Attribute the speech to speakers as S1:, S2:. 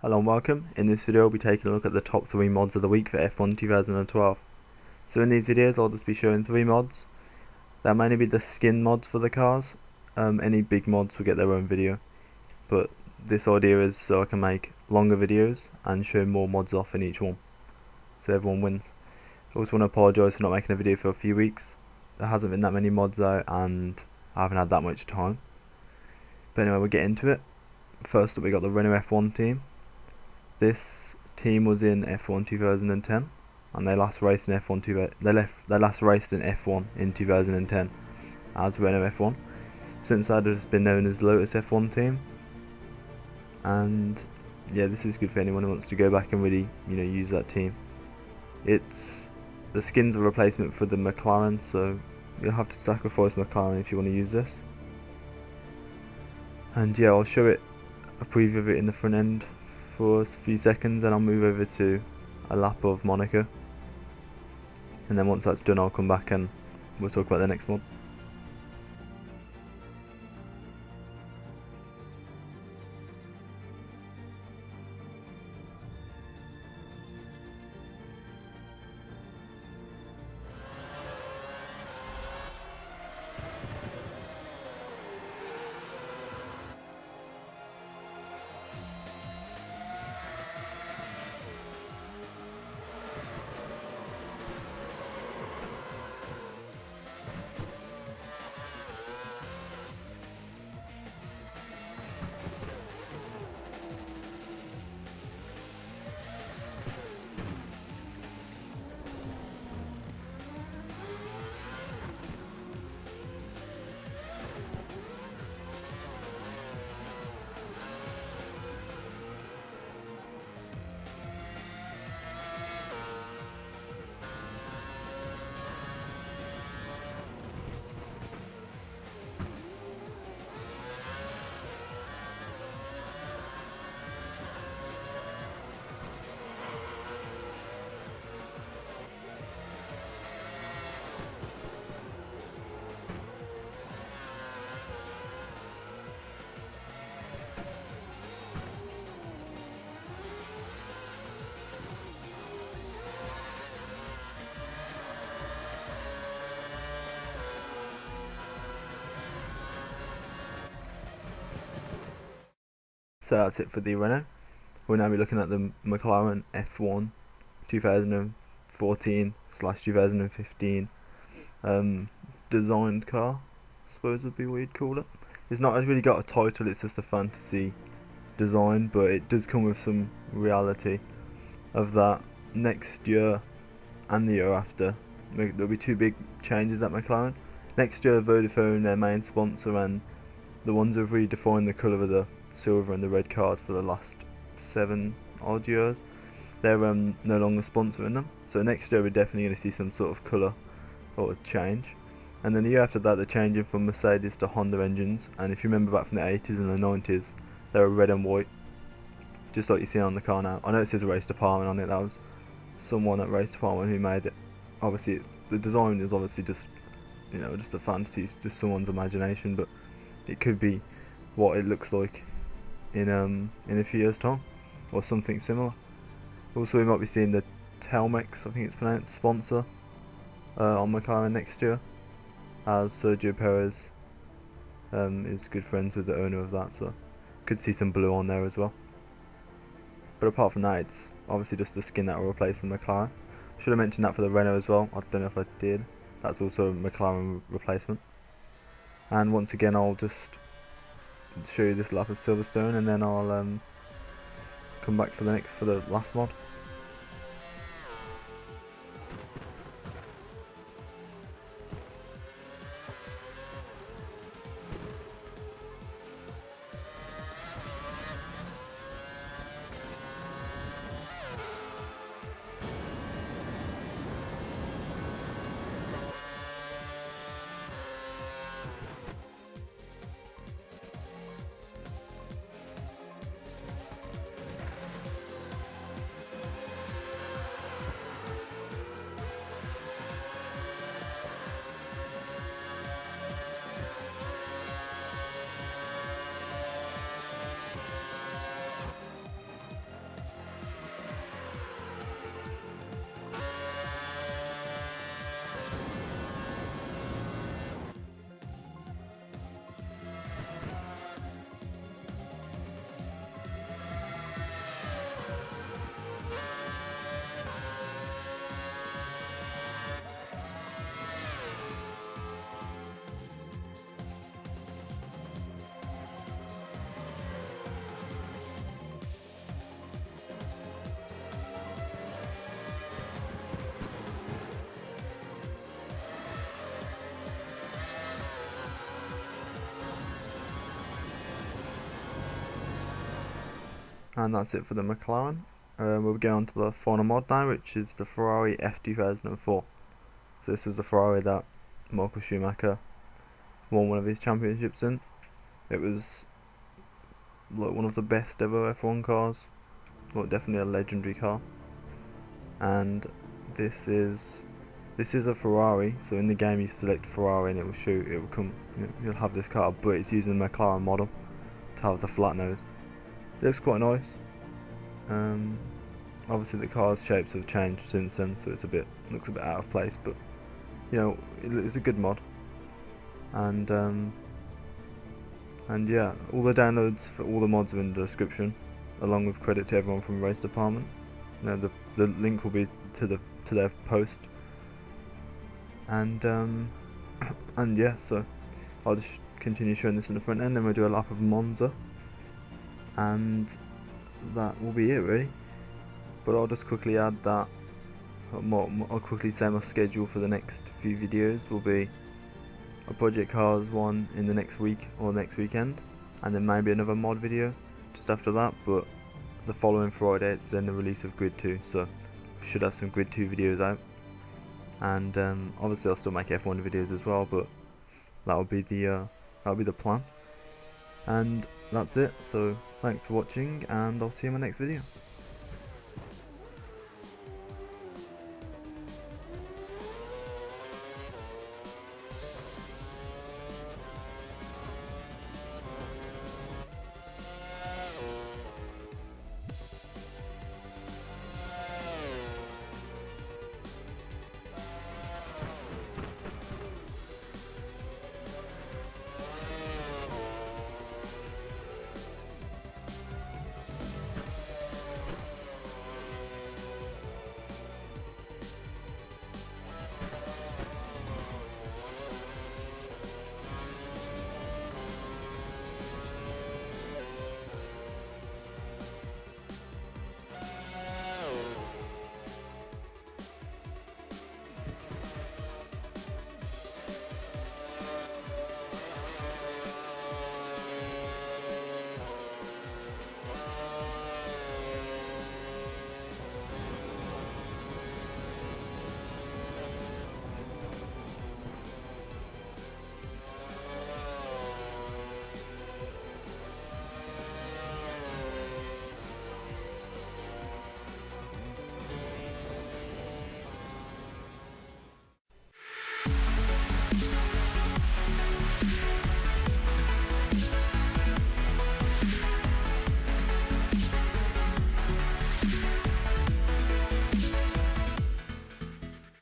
S1: Hello and welcome. In this video I'll be taking a look at the top 3 mods of the week for F1 2012. So in these videos I'll just be showing 3 mods. They'll mainly be the skin mods for the cars. Any big mods will get their own video, but this idea is so I can make longer videos and show more mods off in each one, so everyone wins. I also want to apologise for not making a video for a few weeks. There hasn't been that many mods out and I haven't had that much time. But anyway, we'll get into it. First up we got the Renault F1 team. This team was in F1 2010, and they last raced in F1 in 2010 as Renault F1. Since that, has been known as Lotus F1 team, and yeah, this is good for anyone who wants to go back and really, use that team. The skin's a replacement for the McLaren, so you'll have to sacrifice McLaren if you want to use this. And yeah, I'll show it a preview of it in the front end for a few seconds, and I'll move over to a lap of Monaco, and then once that's done I'll come back and we'll talk about the next mod. So that's it for the Renault. We'll now be looking at the McLaren F1 2014/2015 designed car, I suppose would be what you'd call it. It's not really got a title, it's just a fantasy design, but it does come with some reality of that. Next year and the year after, there'll be 2 big changes at McLaren. Next year, Vodafone, their main sponsor, and the ones who have really defined the colour of the silver and the red cars for the last 7 odd years, they're no longer sponsoring them. So next year we're definitely going to see some sort of colour or change. And then the year after that they're changing from Mercedes to Honda engines, and if you remember back from the 80s and the 90s, they were red and white, just like you see on the car now. I know it says race department on it, that was someone at race department who made it. Obviously the design is obviously just just a fantasy, it's just someone's imagination, but it could be what it looks like in a few years time, or something similar. Also, we might be seeing the Telmex, I think it's pronounced, sponsor on McLaren next year, as Sergio Perez is good friends with the owner of that, so could see some blue on there as well. But apart from that, it's obviously just a skin that will replace the McLaren. Should have mentioned that for the Renault as well, I don't know if I did. That's also a McLaren replacement. And once again I'll just show you this lap of Silverstone, and then I'll come back for the last mod. And that's it for the McLaren. We'll go on to the final mod now, which is the Ferrari F2004. So this was the Ferrari that Michael Schumacher won one of his championships in. It was like one of the best ever F1 cars, well, definitely a legendary car. And this is a Ferrari. So in the game you select Ferrari and it will come. You'll have this car, but it's using the McLaren model to have the flat nose. It looks quite nice. Obviously the car's shapes have changed since then, so looks a bit out of place, but you know, it's a good mod. And yeah, all the downloads for all the mods are in the description, along with credit to everyone from Race Department. You know, the link will be to their post. And and yeah, so I'll just continue showing this in the front end, then we'll do a lap of Monza, and that will be it really. But I'll just quickly add that I'll quickly say my schedule for the next few videos will be a Project Cars one in the next week or next weekend, and then maybe another mod video just after that. But the following Friday it's then the release of Grid 2, so we should have some Grid 2 videos out. And obviously I'll still make F1 videos as well, but that'll be the plan. And that's it, so thanks for watching, and I'll see you in my next video.